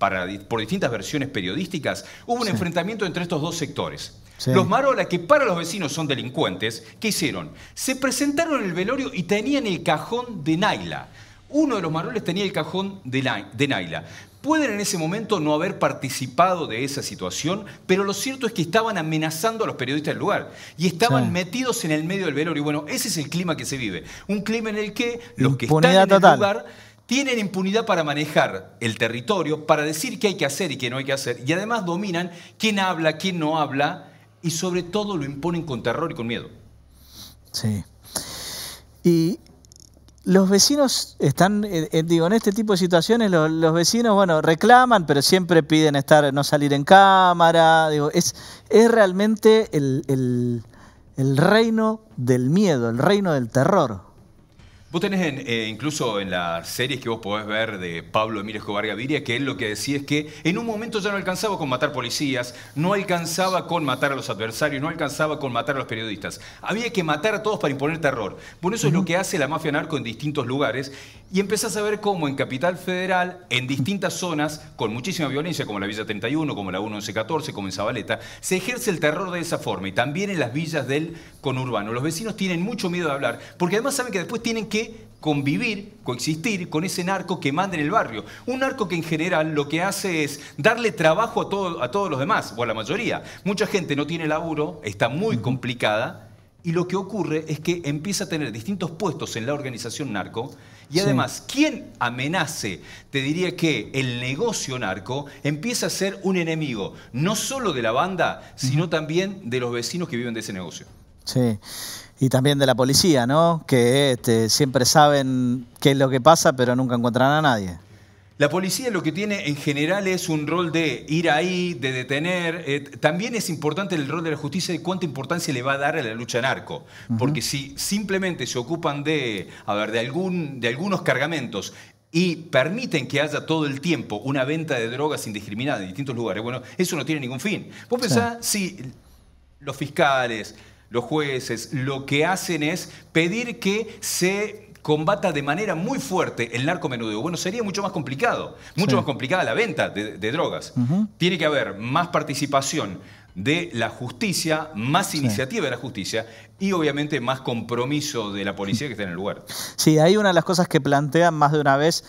por distintas versiones periodísticas, hubo un enfrentamiento entre estos dos sectores. Sí. Los Marola, que para los vecinos son delincuentes, ¿qué hicieron? Se presentaron en el velorio y tenían el cajón de Naila. Uno de los Maroles tenía el cajón de Naila. Pueden en ese momento no haber participado de esa situación, pero lo cierto es que estaban amenazando a los periodistas del lugar y estaban metidos en el medio del velorio. Y bueno, ese es el clima que se vive. Un clima en el que los que están en el lugar tienen impunidad para manejar el territorio, para decir qué hay que hacer y qué no hay que hacer. Y además dominan quién habla, quién no habla. Y sobre todo lo imponen con terror y con miedo. Sí. Y los vecinos están, digo, en este tipo de situaciones los vecinos, bueno, reclaman, pero siempre piden no salir en cámara. Digo, es realmente el reino del miedo, el reino del terror. Vos tenés incluso en las series que vos podés ver de Pablo Emilio Escobar Gaviria, que él lo que decía es que en un momento ya no alcanzaba con matar policías, no alcanzaba con matar a los adversarios, no alcanzaba con matar a los periodistas. Había que matar a todos para imponer terror. Bueno, eso es lo que hace la mafia narco en distintos lugares y empezás a ver cómo en Capital Federal, en distintas zonas, con muchísima violencia, como la Villa 31, como la 1114, como en Zabaleta, se ejerce el terror de esa forma y también en las villas del conurbano. Los vecinos tienen mucho miedo de hablar, porque además saben que después tienen que convivir, coexistir con ese narco que manda en el barrio. Un narco que en general lo que hace es darle trabajo a todos los demás, o a la mayoría. Mucha gente no tiene laburo, está muy complicada, y lo que ocurre es que empieza a tener distintos puestos en la organización narco, y además, quien amenace, te diría que el negocio narco empieza a ser un enemigo, no solo de la banda, sino también de los vecinos que viven de ese negocio. Sí. Y también de la policía, ¿no? Que siempre saben qué es lo que pasa, pero nunca encuentran a nadie. La policía lo que tiene en general es un rol de ir ahí, de detener. También es importante el rol de la justicia y cuánta importancia le va a dar a la lucha narco. Porque si simplemente se ocupan de algunos cargamentos y permiten que haya todo el tiempo una venta de drogas indiscriminada en distintos lugares, bueno, eso no tiene ningún fin. Vos pensás, si los fiscales, los jueces, lo que hacen es pedir que se combata de manera muy fuerte el narcomenudeo. Bueno, sería mucho más complicado, mucho más complicada la venta de drogas. Tiene que haber más participación de la justicia, más iniciativa de la justicia y obviamente más compromiso de la policía que está en el lugar. Sí, hay una de las cosas que plantean más de una vez,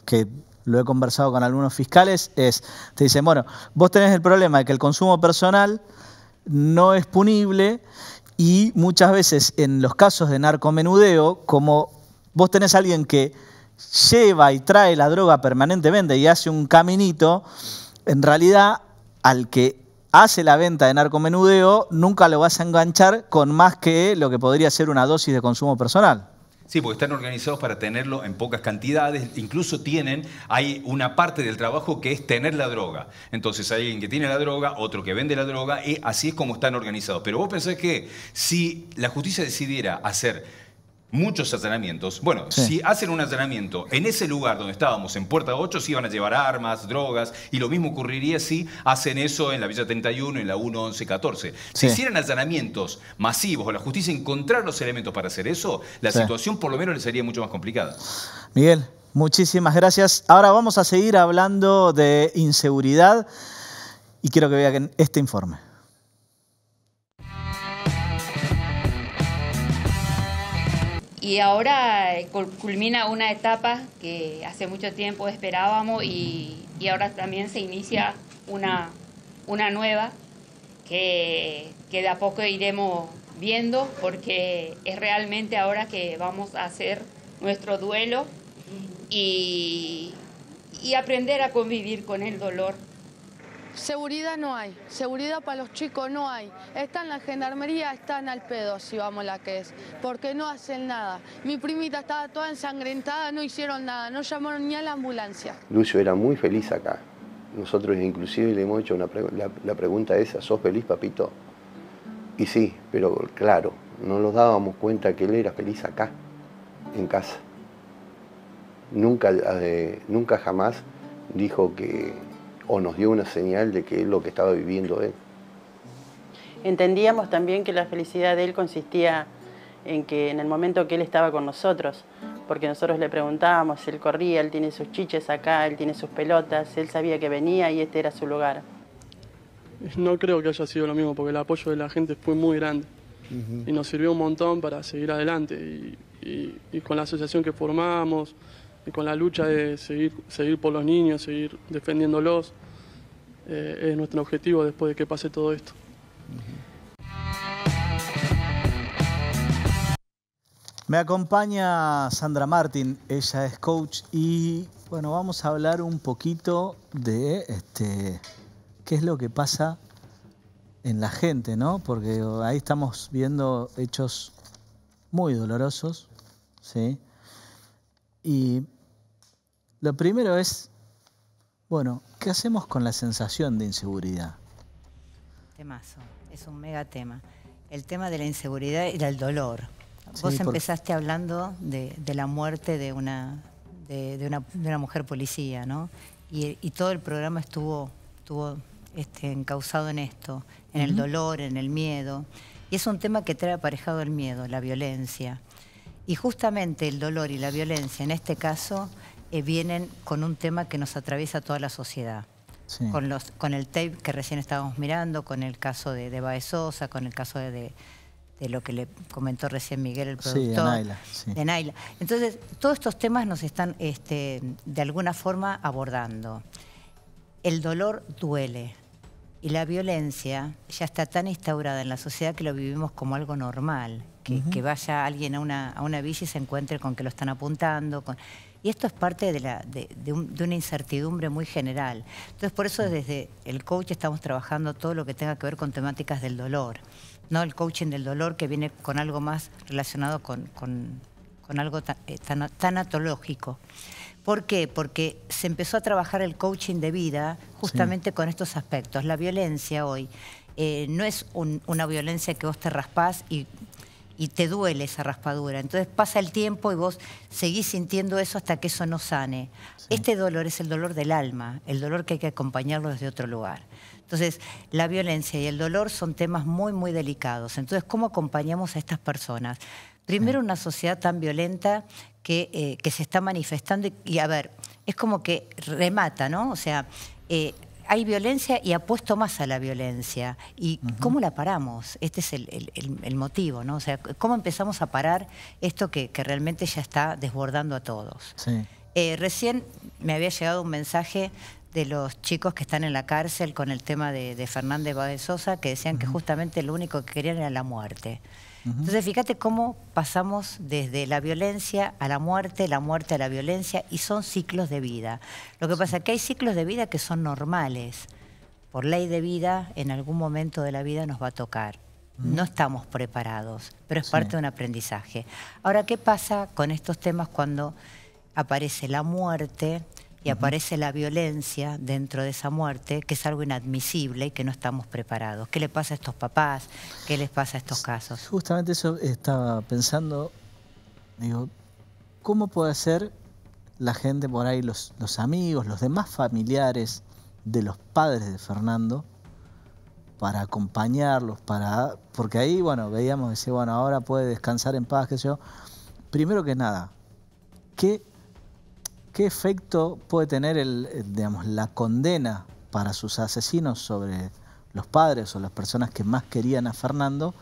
que lo he conversado con algunos fiscales, te dicen, bueno, vos tenés el problema de que el consumo personal no es punible y muchas veces en los casos de narcomenudeo, como vos tenés a alguien que lleva y trae la droga permanentemente y hace un caminito, en realidad al que hace la venta de narcomenudeo nunca lo vas a enganchar con más que lo que podría ser una dosis de consumo personal. Sí, porque están organizados para tenerlo en pocas cantidades, incluso hay una parte del trabajo que es tener la droga. Entonces hay alguien que tiene la droga, otro que vende la droga, y así es como están organizados. Pero vos pensás que si la justicia decidiera hacer muchos allanamientos, bueno, si hacen un allanamiento en ese lugar donde estábamos, en Puerta 8, se iban a llevar armas, drogas, y lo mismo ocurriría si hacen eso en la Villa 31, en la 1, 11, 14. Si hicieran allanamientos masivos o la justicia encontrar los elementos para hacer eso, la situación por lo menos le sería mucho más complicada. Miguel, muchísimas gracias. Ahora vamos a seguir hablando de inseguridad y quiero que vean este informe. Y ahora culmina una etapa que hace mucho tiempo esperábamos y ahora también se inicia una nueva que de a poco iremos viendo, porque es realmente ahora que vamos a hacer nuestro duelo y aprender a convivir con el dolor. Seguridad no hay, seguridad para los chicos no hay. Está en la gendarmería, están al pedo, si vamos la que es, porque no hacen nada. Mi primita estaba toda ensangrentada, no hicieron nada, no llamaron ni a la ambulancia. Lucio era muy feliz acá. Nosotros inclusive le hemos hecho la pregunta esa, ¿sos feliz, papito? Y sí, pero claro, no nos dábamos cuenta que él era feliz acá, en casa. nunca jamás dijo que, o nos dio una señal de que es lo que estaba viviendo él. Entendíamos también que la felicidad de él consistía en que en el momento que él estaba con nosotros, porque nosotros le preguntábamos, él corría, él tiene sus chiches acá, él tiene sus pelotas, él sabía que venía y este era su lugar. No creo que haya sido lo mismo, porque el apoyo de la gente fue muy grande y nos sirvió un montón para seguir adelante y con la asociación que formamos y con la lucha de seguir por los niños, seguir defendiéndolos, es nuestro objetivo después de que pase todo esto. Me acompaña Sandra Martín, ella es coach y bueno, vamos a hablar un poquito de qué es lo que pasa en la gente, ¿no? Porque ahí estamos viendo hechos muy dolorosos, ¿sí? Y lo primero es, bueno, ¿qué hacemos con la sensación de inseguridad? Temazo, es un mega tema. El tema de la inseguridad y del dolor. Vos Sí, empezaste hablando de la muerte de una mujer policía, ¿no? Y todo el programa estuvo encauzado en esto, en el dolor, en el miedo. Y es un tema que trae aparejado el miedo, la violencia. Y justamente el dolor y la violencia, en este caso, vienen con un tema que nos atraviesa toda la sociedad. Sí. Con el tape que recién estábamos mirando, con el caso de Baez Sosa, con el caso de lo que le comentó recién Miguel, el productor. Sí, de Naila. Sí. De Naila. Entonces, todos estos temas nos están de alguna forma abordando. El dolor duele y la violencia ya está tan instaurada en la sociedad que lo vivimos como algo normal. Que vaya alguien a una bici y se encuentre con que lo están apuntando. Y esto es parte de una incertidumbre muy general. Entonces, por eso desde el coach estamos trabajando todo lo que tenga que ver con temáticas del dolor. No el coaching del dolor, que viene con algo más relacionado con algo tanatológico. ¿Por qué? Porque se empezó a trabajar el coaching de vida justamente con estos aspectos. La violencia hoy no es una violencia que vos te raspás y te duele esa raspadura. Entonces pasa el tiempo y vos seguís sintiendo eso hasta que eso no sane. Este dolor es el dolor del alma, el dolor que hay que acompañarlo desde otro lugar. Entonces, la violencia y el dolor son temas muy, muy delicados. Entonces, ¿cómo acompañamos a estas personas? Primero, una sociedad tan violenta que se está manifestando y a ver, es como que remata, ¿no? O sea, hay violencia y apuesto más a la violencia. ¿Y cómo la paramos? Este es el motivo, ¿no? O sea, ¿cómo empezamos a parar esto que realmente ya está desbordando a todos? Sí. Recién me había llegado un mensaje de los chicos que están en la cárcel con el tema de Fernández Baez Sosa, que decían que justamente lo único que querían era la muerte. Entonces, fíjate cómo pasamos desde la violencia a la muerte a la violencia, y son ciclos de vida. Lo que pasa es que hay ciclos de vida que son normales. Por ley de vida, en algún momento de la vida nos va a tocar. No estamos preparados, pero es parte de un aprendizaje. Ahora, ¿qué pasa con estos temas cuando aparece la muerte y aparece la violencia dentro de esa muerte, que es algo inadmisible y que no estamos preparados? ¿Qué le pasa a estos papás? ¿Qué les pasa a estos casos? Justamente eso estaba pensando, digo, ¿cómo puede ser la gente por ahí, los amigos, los demás familiares de los padres de Fernando, para acompañarlos, porque ahí, bueno, veíamos, decía, bueno, ahora puede descansar en paz, qué sé yo. Primero que nada, ¿qué efecto puede tener digamos, la condena para sus asesinos sobre los padres o las personas que más querían a Fernando?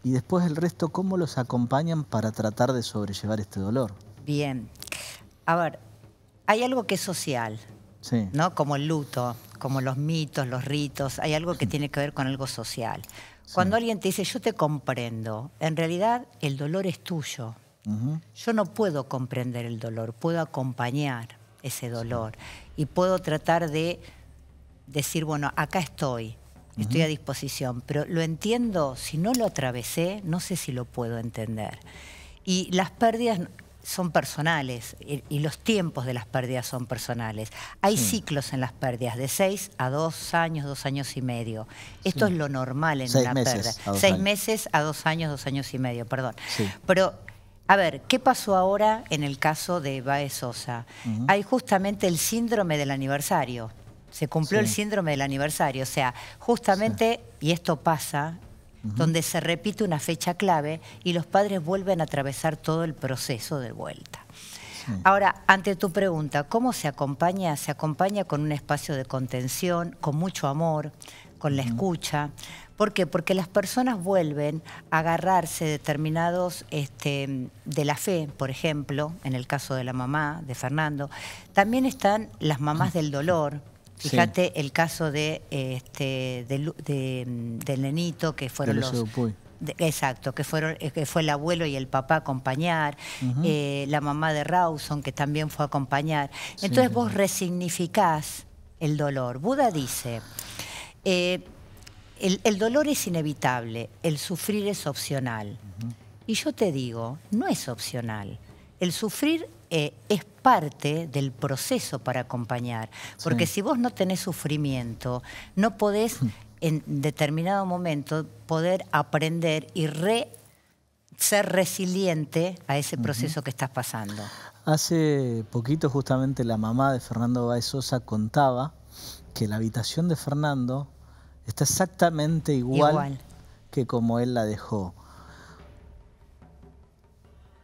Y después el resto, ¿cómo los acompañan para tratar de sobrellevar este dolor? Bien. A ver, hay algo que es social, sí, ¿no? Como el luto, como los mitos, los ritos, hay algo que tiene que ver con algo social. Cuando alguien te dice, yo te comprendo, en realidad el dolor es tuyo. Yo no puedo comprender el dolor, puedo acompañar ese dolor y puedo tratar de decir, bueno, acá estoy a disposición, pero lo entiendo, si no lo atravesé, no sé si lo puedo entender. Y las pérdidas son personales y los tiempos de las pérdidas son personales. Hay ciclos en las pérdidas de 6 a 2 años, 2 años y medio. Esto es lo normal en una pérdida. 6 meses a 2 años, 2 años y medio, perdón. Pero A ver, ¿qué pasó ahora en el caso de Baez Sosa? Hay justamente el síndrome del aniversario. Se cumplió el síndrome del aniversario. O sea, justamente, y esto pasa, donde se repite una fecha clave y los padres vuelven a atravesar todo el proceso de vuelta. Ahora, ante tu pregunta, ¿cómo se acompaña? Se acompaña con un espacio de contención, con mucho amor, con la escucha. ¿Por qué? Porque las personas vuelven a agarrarse determinados de la fe, por ejemplo, en el caso de la mamá, de Fernando. También están las mamás del dolor. Fíjate el caso del nenito, que fueron los... Exacto, que fue el abuelo y el papá a acompañar, la mamá de Rawson, que también fue a acompañar. Entonces vos resignificás el dolor. Buda dice, el dolor es inevitable, el sufrir es opcional. Y yo te digo, no es opcional. El sufrir es parte del proceso para acompañar. Porque si vos no tenés sufrimiento, no podés en determinado momento poder aprender y ser resiliente a ese proceso que estás pasando. Hace poquito justamente la mamá de Fernando Baez Sosa contaba que la habitación de Fernando está exactamente igual que como él la dejó.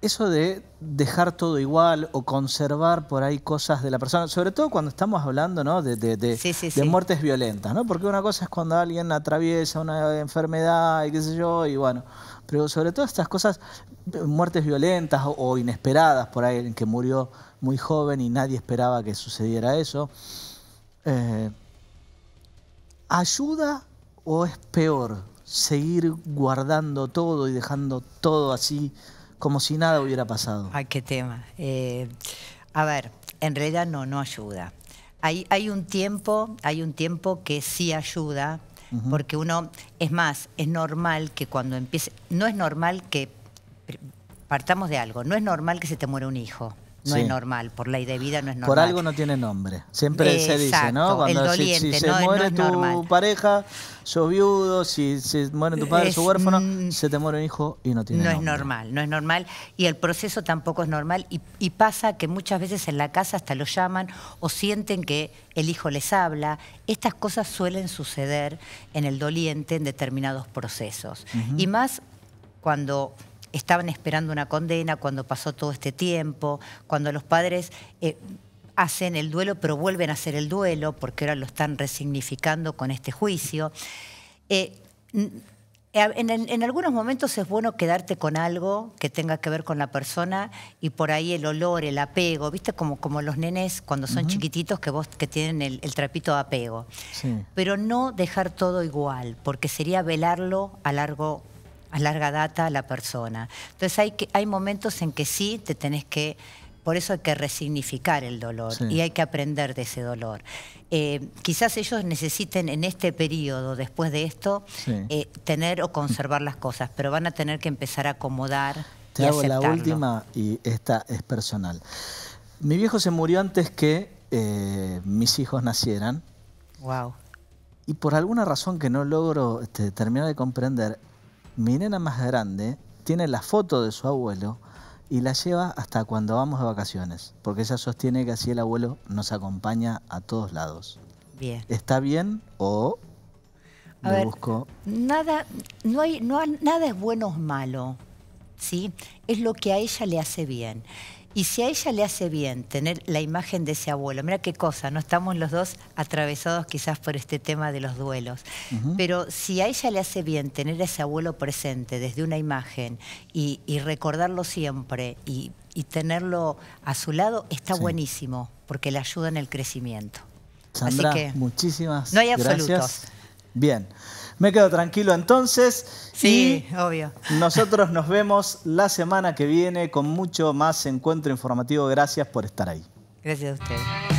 Eso de dejar todo igual o conservar por ahí cosas de la persona, sobre todo cuando estamos hablando, ¿no? de muertes violentas, ¿no? Porque una cosa es cuando alguien atraviesa una enfermedad y qué sé yo, y bueno, pero sobre todo estas cosas, muertes violentas o inesperadas, por ahí en que murió muy joven y nadie esperaba que sucediera eso. ¿Ayuda o es peor seguir guardando todo y dejando todo así como si nada hubiera pasado? Ay, qué tema. A ver, en realidad no ayuda. Hay un tiempo que sí ayuda, porque uno, es más, es normal que cuando empiece, no es normal que, partamos de algo, no es normal que se te muera un hijo. No es normal, por ley de vida no es normal. Por algo no tiene nombre. Siempre se dice, ¿no? Cuando el doliente, si se muere tu pareja, sos viudo, si se muere tu padre, sos huérfano, se te muere un hijo y no tiene nombre. No es normal. Y el proceso tampoco es normal. Y pasa que muchas veces en la casa hasta lo llaman o sienten que el hijo les habla. Estas cosas suelen suceder en el doliente en determinados procesos. Y más cuando estaban esperando una condena, cuando pasó todo este tiempo, cuando los padres hacen el duelo, pero vuelven a hacer el duelo, porque ahora lo están resignificando con este juicio. En algunos momentos es bueno quedarte con algo que tenga que ver con la persona y por ahí el olor, el apego, ¿viste? Como los nenes cuando son chiquititos que tienen el trapito de apego. Pero no dejar todo igual, porque sería velarlo a larga data a la persona. Entonces hay momentos en que sí te tenés que, por eso hay que resignificar el dolor y hay que aprender de ese dolor. Quizás ellos necesiten en este periodo, después de esto, tener o conservar las cosas, pero van a tener que empezar a acomodar Te hago la última y esta es personal. Mi viejo se murió antes que mis hijos nacieran. Wow. Y por alguna razón que no logro terminar de comprender, mi nena más grande tiene la foto de su abuelo y la lleva hasta cuando vamos de vacaciones, porque ella sostiene que así el abuelo nos acompaña a todos lados. Bien. ¿Está bien o le busco? Nada es bueno o malo, ¿sí? Es lo que a ella le hace bien. Y si a ella le hace bien tener la imagen de ese abuelo, mira qué cosa, no estamos los dos atravesados quizás por este tema de los duelos, pero si a ella le hace bien tener a ese abuelo presente desde una imagen y recordarlo siempre y tenerlo a su lado, está buenísimo, porque le ayuda en el crecimiento. Sandra, así que muchísimas no hay gracias. absolutos. Bien, me quedo tranquilo entonces. Sí, obvio. Nosotros nos vemos la semana que viene con mucho más encuentro informativo. Gracias por estar ahí. Gracias a ustedes.